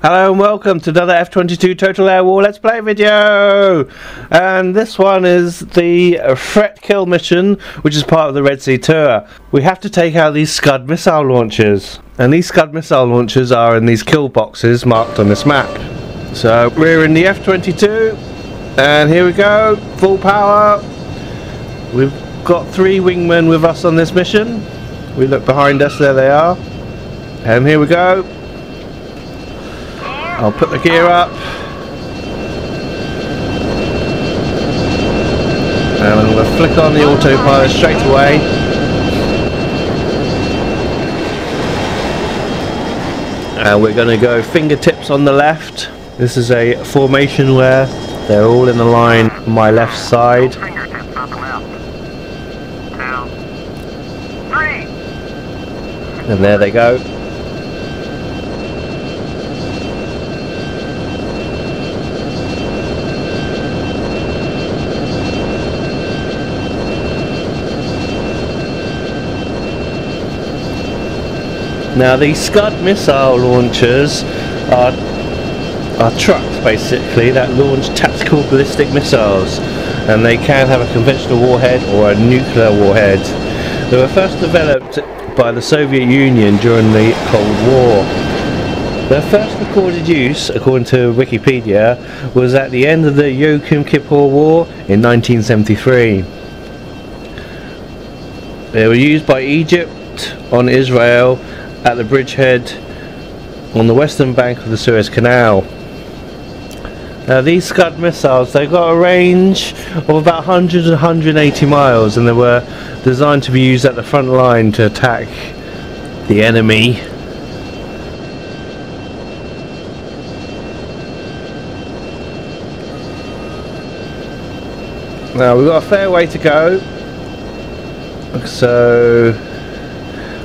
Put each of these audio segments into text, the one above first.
Hello and welcome to another F22 Total Air War Let's Play video, and this one is the threat kill mission, which is part of the Red Sea tour. We have to take out these SCUD missile launchers, and these SCUD missile launchers are in these kill boxes marked on this map. So we're in the F22 and here we go, full power. We've got 3 wingmen with us on this mission. We look behind us, there they are, and here we go. I'll put the gear up and I'm going to flick on the autopilot straight away. And we're going to go fingertips on the left. This is a formation where they're all in a line on my left side. Fingertips on the left. 2, 3. And there they go. Now these SCUD missile launchers are trucks basically that launch tactical ballistic missiles, and they can have a conventional warhead or a nuclear warhead. They were first developed by the Soviet Union during the Cold War. Their first recorded use, according to Wikipedia, was at the end of the Yom Kippur War in 1973. They were used by Egypt on Israel at the bridgehead on the western bank of the Suez Canal. Now these SCUD missiles, they've got a range of about 100 to 180 miles, and they were designed to be used at the front line to attack the enemy. Now we've got a fair way to go, so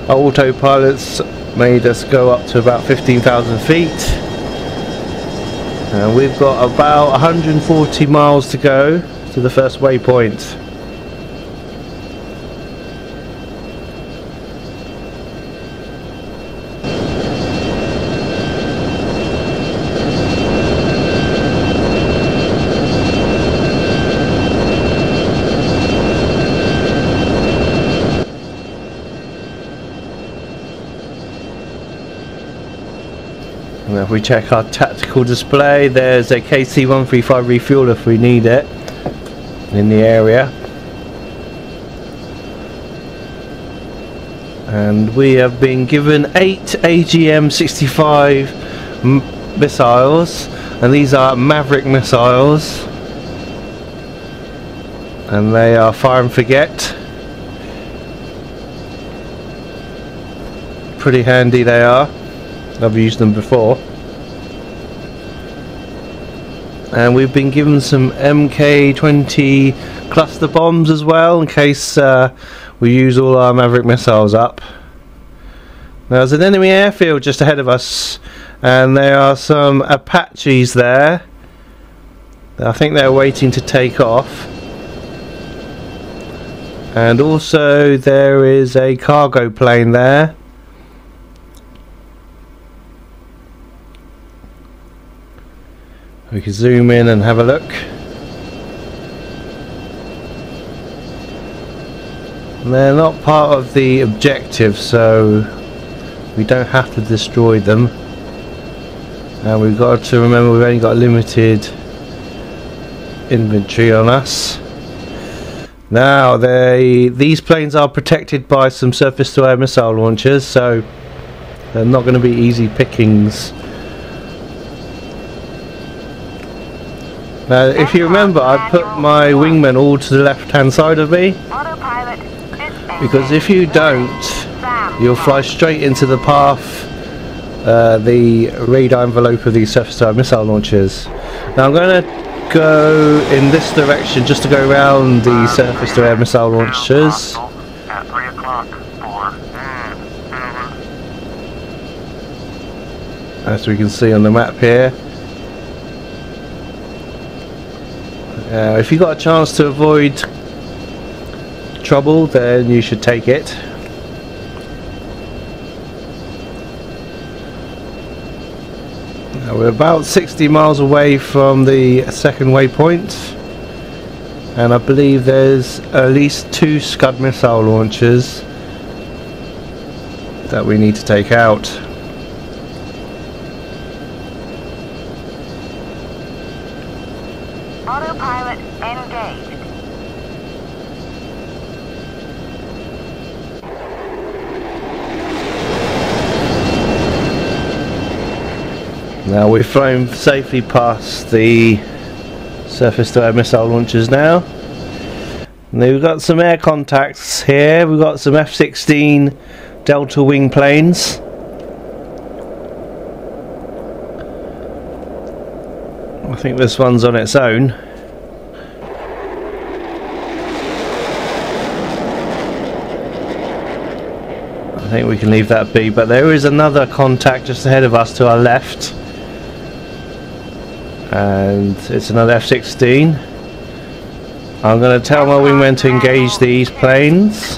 our autopilots made us go up to about 15,000 feet, and we've got about 140 miles to go to the first waypoint. And if we check our tactical display, there's a KC-135 refuel if we need it in the area. And we have been given 8 AGM-65 missiles, and these are Maverick missiles, and they are fire and forget. Pretty handy they are. I've used them before. And we've been given some MK-20 cluster bombs as well, in case we use all our Maverick missiles up. Now there's an enemy airfield just ahead of us, and there are some Apaches there. I think they're waiting to take off. And also there is a cargo plane there. We can zoom in and have a look. And they're not part of the objective, so we don't have to destroy them. And we've got to remember we've only got limited inventory on us. Now these planes are protected by some surface-to-air missile launchers, so they're not going to be easy pickings. Now if you remember, I put my wingmen all to the left hand side of me, because if you don't, you'll fly straight into the path the radar envelope of these surface-to-air missile launchers. Now I'm going to go in this direction just to go around the surface-to-air missile launchers. At 3 o'clock, 4. As we can see on the map here. If you've got a chance to avoid trouble, then you should take it. Now we're about 60 miles away from the second waypoint, and I believe there's at least 2 SCUD missile launchers that we need to take out. Autopilot engaged. Now we've flown safely past the surface-to-air missile launchers now. And we've got some air contacts here. We've got some F-16 Delta wing planes. I think this one's on its own. I think we can leave that be, but there is another contact just ahead of us to our left. And it's another F-16. I'm going to tell my wingmen to engage these planes.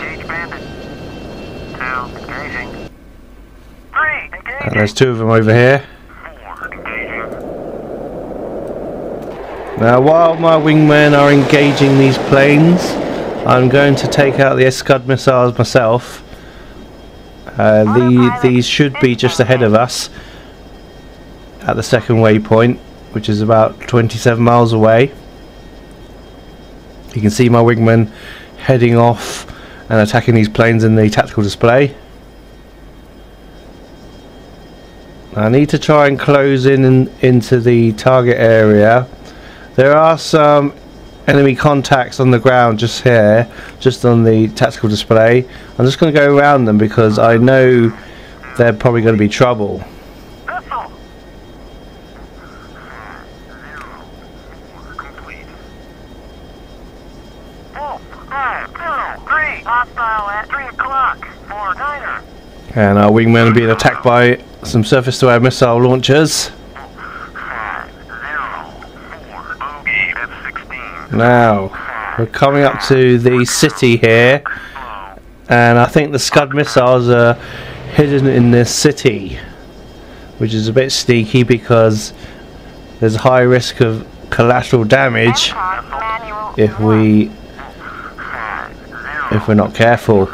And there's 2 of them over here. Now while my wingmen are engaging these planes, I'm going to take out the SCUD missiles myself. These should be just ahead of us at the second waypoint, which is about 27 miles away. You can see my wingmen heading off and attacking these planes in the tactical display. I need to try and close into the target area. There are some enemy contacts on the ground just here, just on the tactical display. I'm just going to go around them because I know they're probably going to be trouble. And our wingmen are being attacked by some surface-to-air missile launchers. Now we're coming up to the city here, and I think the SCUD missiles are hidden in this city, which is a bit sneaky because there's a high risk of collateral damage if we're not careful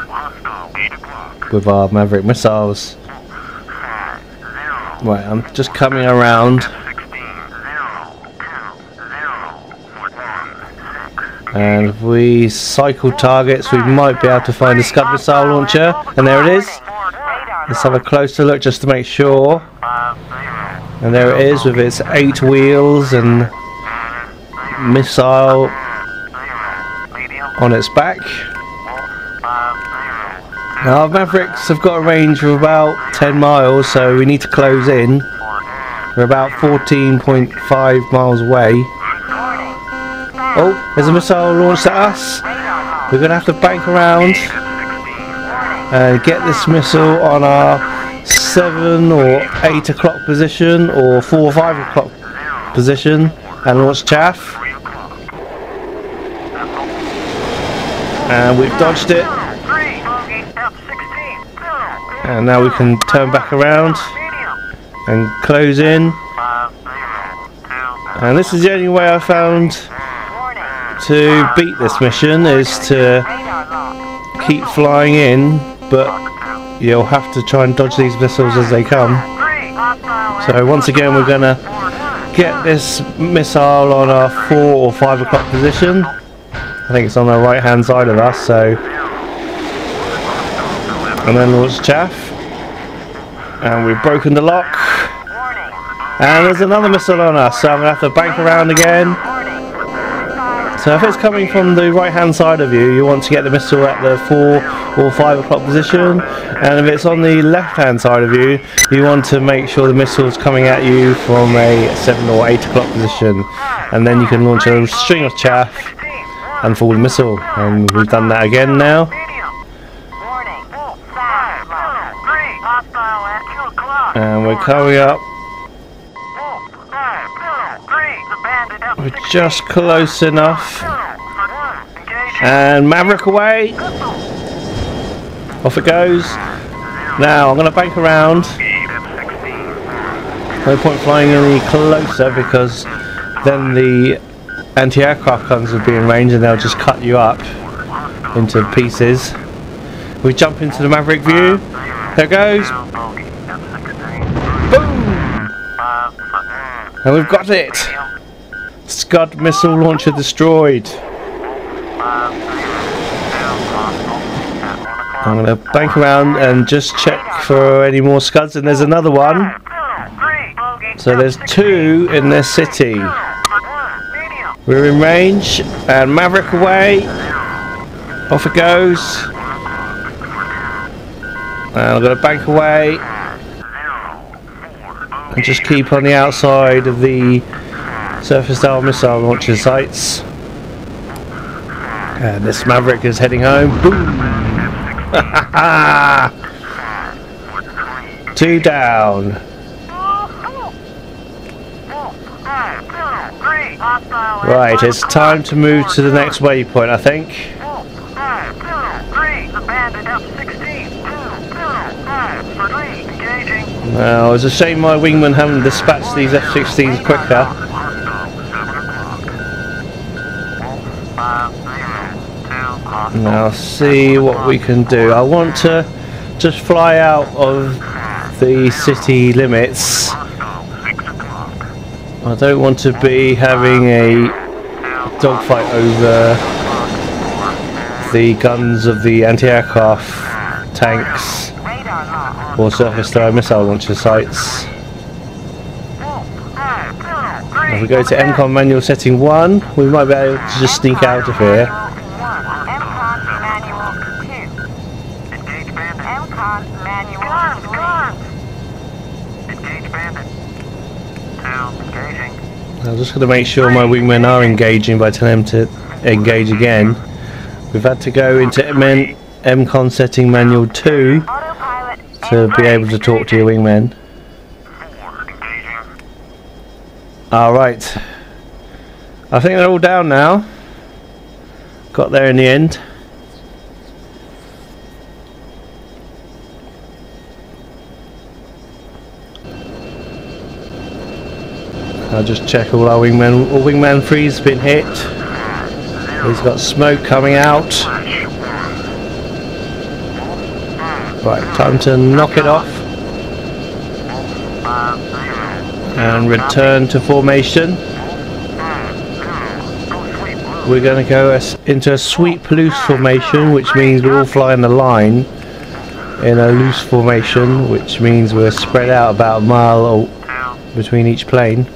with our Maverick missiles. Right, I'm just coming around, and if we cycle targets we might be able to find a SCUD missile launcher, and there it is. Let's have a closer look just to make sure, and there it is with its 8 wheels and missile on its back. Now our Mavericks have got a range of about 10 miles, so we need to close in. We're about 14.5 miles away. Oh, there's a missile launched at us. We're going to have to bank around and get this missile on our 7 or 8 o'clock position, or 4 or 5 o'clock position, and launch chaff. And we've dodged it. And now we can turn back around and close in. And this is the only way I found to beat this mission, is to keep flying in, but you'll have to try and dodge these missiles as they come. So once again we're going to get this missile on our 4 or 5 o'clock position. I think it's on the right hand side of us, so, and then launch chaff, and we've broken the lock, and there's another missile on us, so I'm going to have to bank around again So if it's coming from the right hand side of you, you want to get the missile at the 4 or 5 o'clock position, and if it's on the left hand side of you, you want to make sure the missile is coming at you from a 7 or 8 o'clock position, and then you can launch a string of chaff and fall the missile. And we've done that again now. And we're coming up. We're just close enough. And Maverick away. Off it goes. Now I'm going to bank around. No point flying any closer because then the anti-aircraft guns will be in range and they'll just cut you up into pieces. We jump into the Maverick view. There it goes. Boom! And we've got it. SCUD missile launcher destroyed. I'm going to bank around and just check for any more SCUDs, and there's another one. So there's 2 in this city. We're in range, and Maverick away. Off it goes. And I'm going to bank away and just keep on the outside of the surface style missile launcher sites. And this Maverick is heading home. Boom! 2 down. Right, it's time to move to the next waypoint, I think. Now, it's a shame my wingmen haven't dispatched these F-16s quicker. Now, see what we can do. I want to just fly out of the city limits. I don't want to be having a dogfight over the guns of the anti-aircraft tanks or surface-to-air missile launcher sites. If we go to MCON manual setting 1, we might be able to just sneak out of here. I'm just going to make sure my wingmen are engaging by telling them to engage again. We've had to go into MCON setting manual 2 to be able to talk to your wingmen. Alright. I think they're all down now. Got there in the end. I'll just check all our wingmen. All wingman 3's been hit. He's got smoke coming out. Right, time to knock it off and return to formation. We're going to go into a sweep loose formation, which means we're all flying the line in a loose formation, which means we're spread out about a mile between each plane.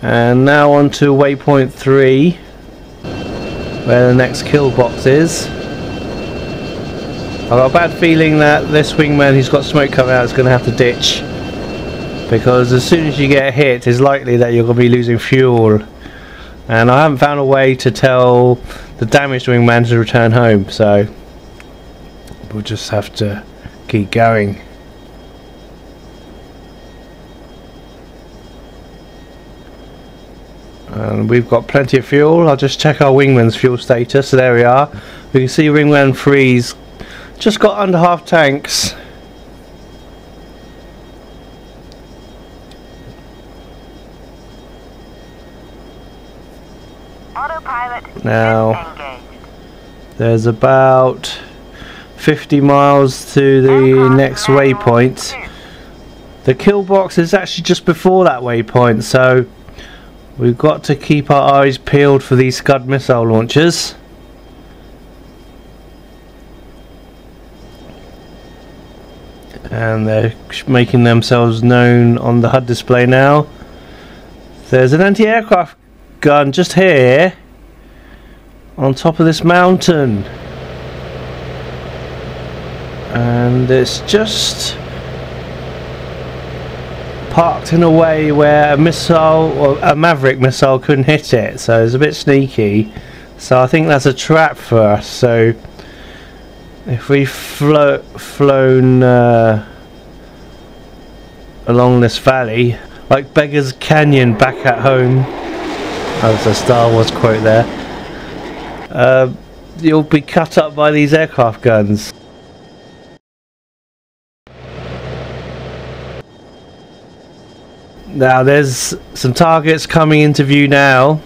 And now on to waypoint 3, where the next kill box is. I've got a bad feeling that this wingman who's got smoke coming out is going to have to ditch, because as soon as you get hit, it's likely that you're going to be losing fuel, and I haven't found a way to tell the damaged wingman to return home, so we'll just have to keep going. And we've got plenty of fuel. I'll just check our wingman's fuel status. So there we are. We can see wingman 3's just got under half tanks. Autopilot now there's about 50 miles to the next waypoint. The kill box is actually just before that waypoint, so we've got to keep our eyes peeled for these SCUD missile launchers. and they're making themselves known on the HUD display now. There's an anti-aircraft gun just here on top of this mountain, and it's just parked in a way where a missile or a Maverick missile couldn't hit it, so it's a bit sneaky. So I think that's a trap for us. So if we flown along this valley like Beggar's Canyon back at home, that was a Star Wars quote there, you'll be cut up by these aircraft guns. Now there's some targets coming into view now,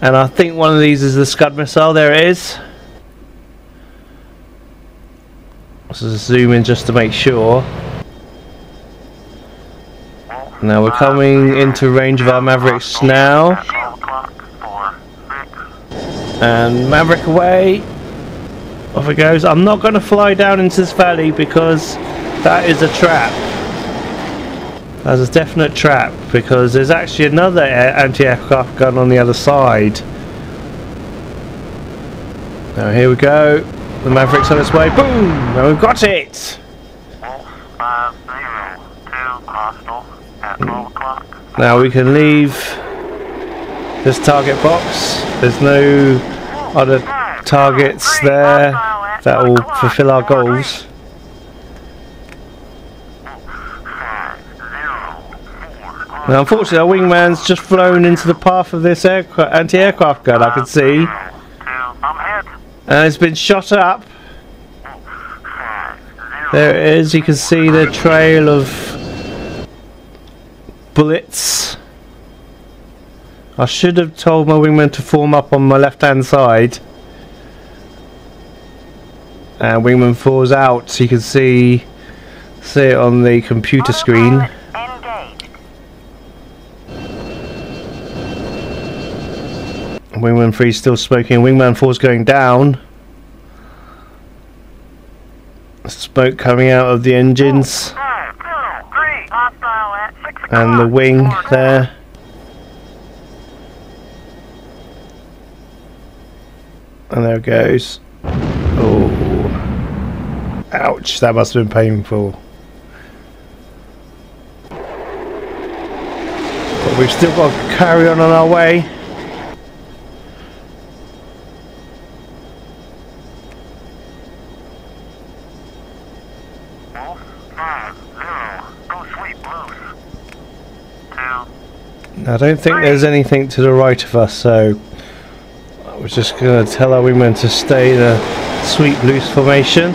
and I think one of these is the SCUD missile. There it is. Let's just zoom in just to make sure. Now we're coming into range of our Mavericks now, and Maverick away, off it goes. I'm not going to fly down into this valley because that is a trap. That's a definite trap, because there's actually another anti-aircraft gun on the other side. Now here we go. The Maverick's on its way. Boom! And we've got it! 502 hostile at 12 o'clock. Now we can leave this target box. There's no other targets there that will fulfill our goals. Now unfortunately our wingman's just flown into the path of this anti-aircraft gun, I can see. And it's been shot up. There it is, you can see the trail of bullets. I should have told my wingman to form up on my left hand side. And wingman falls out, so you can see it on the computer screen. Wingman 3 still smoking. Wingman 4's going down. Smoke coming out of the engines and the wing there. And there it goes. Oh, ouch, that must have been painful. But we've still got to carry on our way. I don't think there's anything to the right of us, so I was just going to tell our wingman to stay in a sweep loose formation.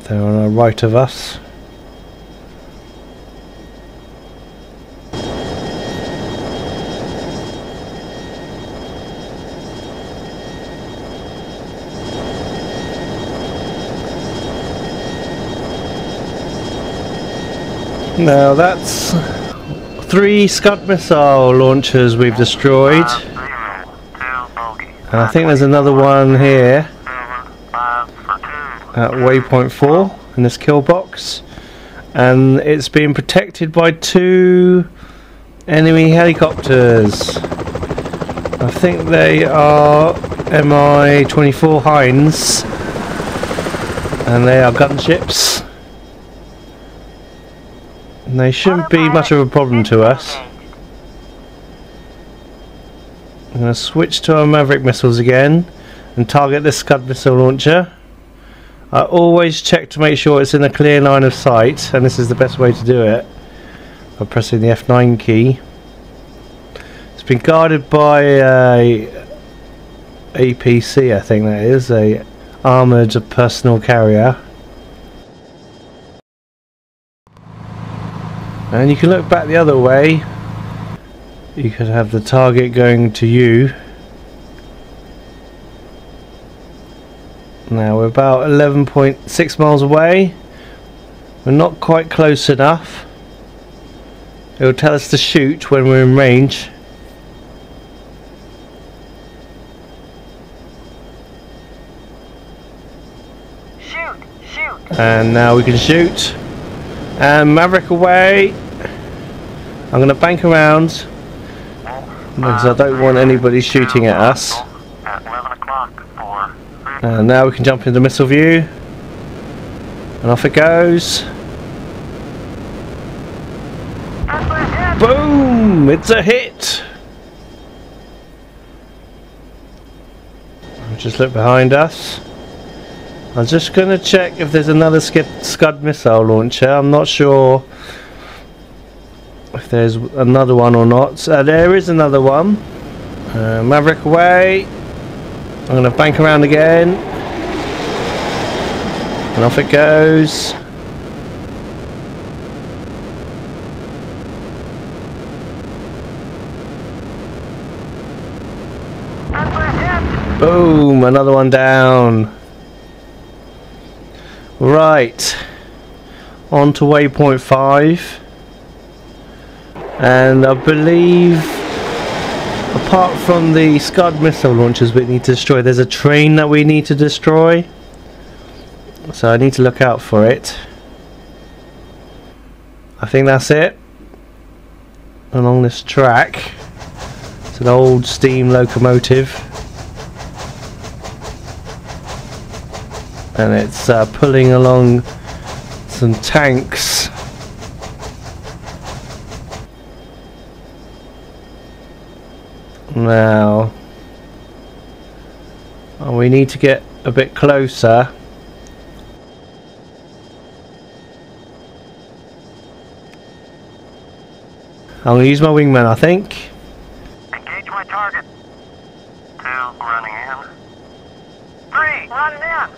They're on the right of us. Now that's 3 SCUD missile launchers we've destroyed, and I think there's another one here at waypoint 4 in this kill box, and it's being protected by 2 enemy helicopters. I think they are Mi-24 Hinds, and they are gunships. And they shouldn't be much of a problem to us. I'm going to switch to our Maverick missiles again and target this SCUD missile launcher. I always check to make sure it's in a clear line of sight, and this is the best way to do it, by pressing the F9 key. It's been guarded by a APC, I think that is, a armoured personal carrier. And you can look back the other way. You could have the target going to you. Now we're about 11.6 miles away. We're not quite close enough. It will tell us to shoot when we're in range. And now we can shoot. And Maverick away. I'm going to bank around because I don't want anybody shooting at us. At 11 o'clock for And now we can jump into missile view. And off it goes. Boom! It's a hit! Just look behind us. I'm just going to check if there's another SCUD missile launcher. I'm not sure if there's another one or not. There is another one. Maverick away. I'm going to bank around again. And off it goes. Boom! Another one down. Right. On to waypoint 5. And I believe, apart from the SCUD missile launchers we need to destroy, there's a train that we need to destroy. So I need to look out for it. I think that's it. Along this track. It's an old steam locomotive. And it's pulling along some tanks. Now, we need to get a bit closer. I'm going to use my wingman, I think. engage my target. 2 running in. 3 running in.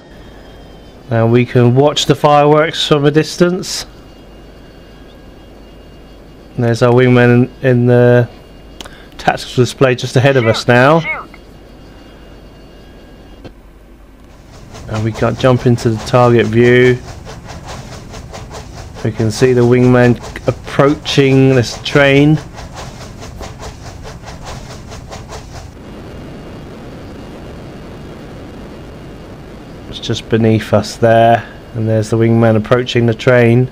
Now we can watch the fireworks from a distance. And there's our wingman in the tactical display just ahead of us now. And we can jump into the target view. We can see the wingman approaching this train. It's just beneath us there, and there's the wingman approaching the train.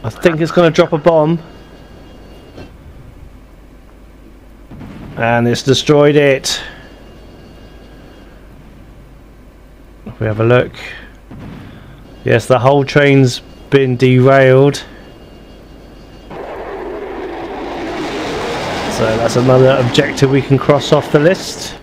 I think it's going to drop a bomb. And it's destroyed it. If we have a look. Yes, the whole train's been derailed. So that's another objective we can cross off the list.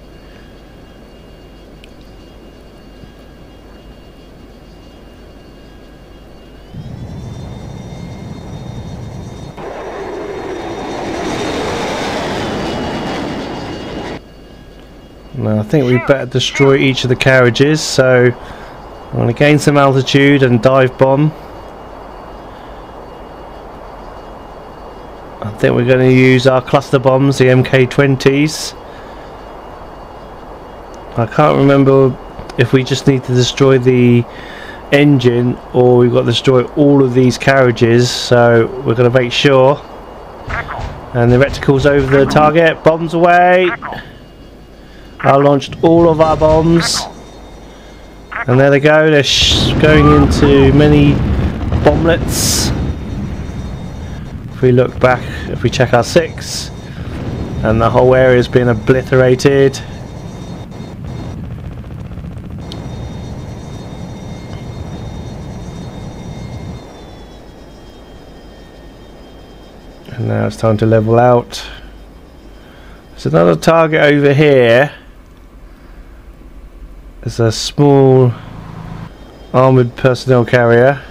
Now I think we better destroy each of the carriages, so I'm going to gain some altitude and dive bomb. I think we're going to use our cluster bombs, the MK20s. I can't remember if we just need to destroy the engine or we've got to destroy all of these carriages, so we're going to make sure. And the reticle's over the target, bombs away. I launched all of our bombs. And there they go, they're going into many bomblets. If we look back, if we check our 6, and the whole area has been obliterated. And now it's time to level out. There's another target over here. There's a small armoured personnel carrier,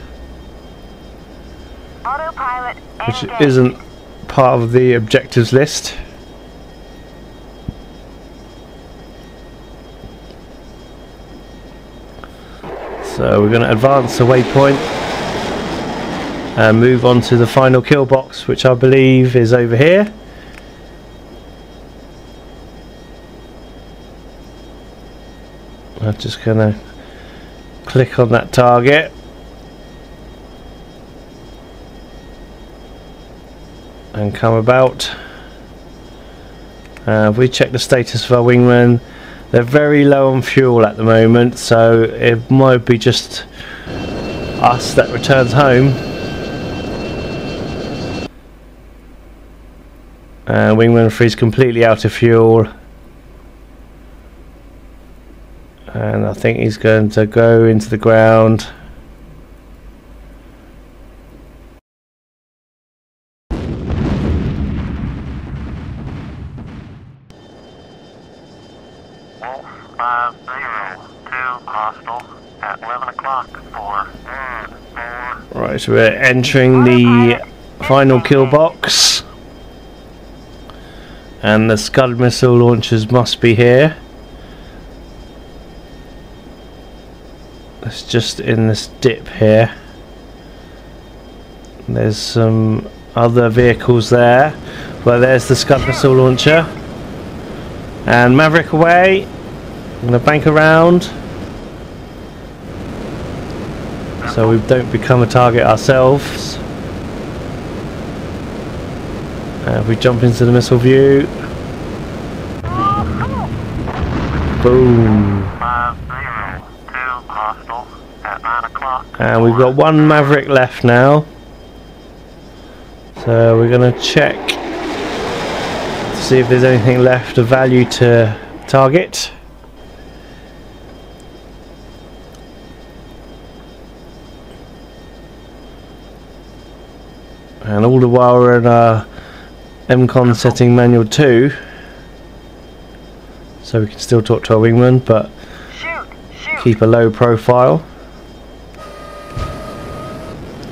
Autopilot which engaged. isn't part of the objectives list. So we're going to advance the waypoint and move on to the final kill box, which I believe is over here. I'm just going to click on that target. And come about. If we check the status of our wingman, They're very low on fuel at the moment, so it might be just us that returns home. Wingman 3 is completely out of fuel, and I think he's going to go into the ground. Wolf 502 hostile at 11 o'clock. 4. Right, so we're entering the final kill box. And the SCUD missile launchers must be here. It's just in this dip here. There's some other vehicles there. Well, there's the SCUD missile launcher. And Maverick away. I'm going to bank around, so we don't become a target ourselves. If we jump into the missile view, boom. 502 hostile at 9 o'clock. And we've got one Maverick left now, so we're going to check to see if there's anything left of value to target. And all the while we're in our MCON setting manual 2, so we can still talk to our wingman but keep a low profile.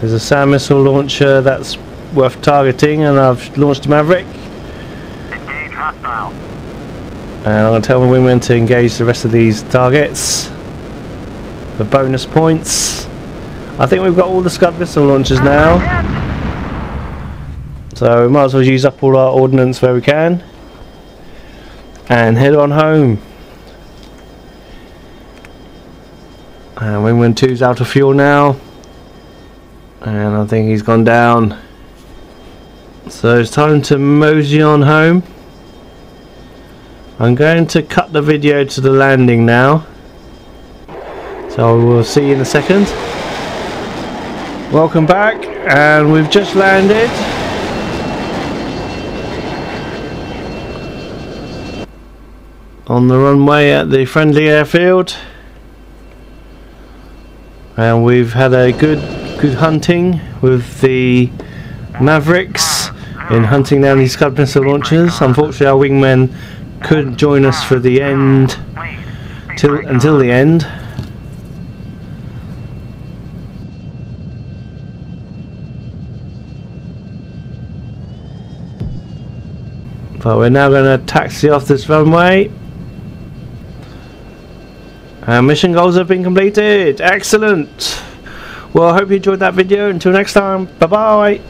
There's a SAM missile launcher that's worth targeting, and I've launched a Maverick. Engage hostile. And I'm going to tell my wingman to engage the rest of these targets for bonus points. I think we've got all the SCUD missile launchers now, so we might as well use up all our ordnance where we can and head on home. And wingman 2's out of fuel now, and I think he's gone down, so it's time to mosey on home. I'm going to cut the video to the landing now, so we'll see you in a second. Welcome back, and we've just landed. On the runway at the friendly airfield, and we've had a good hunting with the Mavericks in hunting down these SCUD missile launchers. Unfortunately, our wingmen couldn't join us for the end until the end. But we're now going to taxi off this runway. And mission goals have been completed. Excellent. Well, I hope you enjoyed that video. Until next time, bye bye.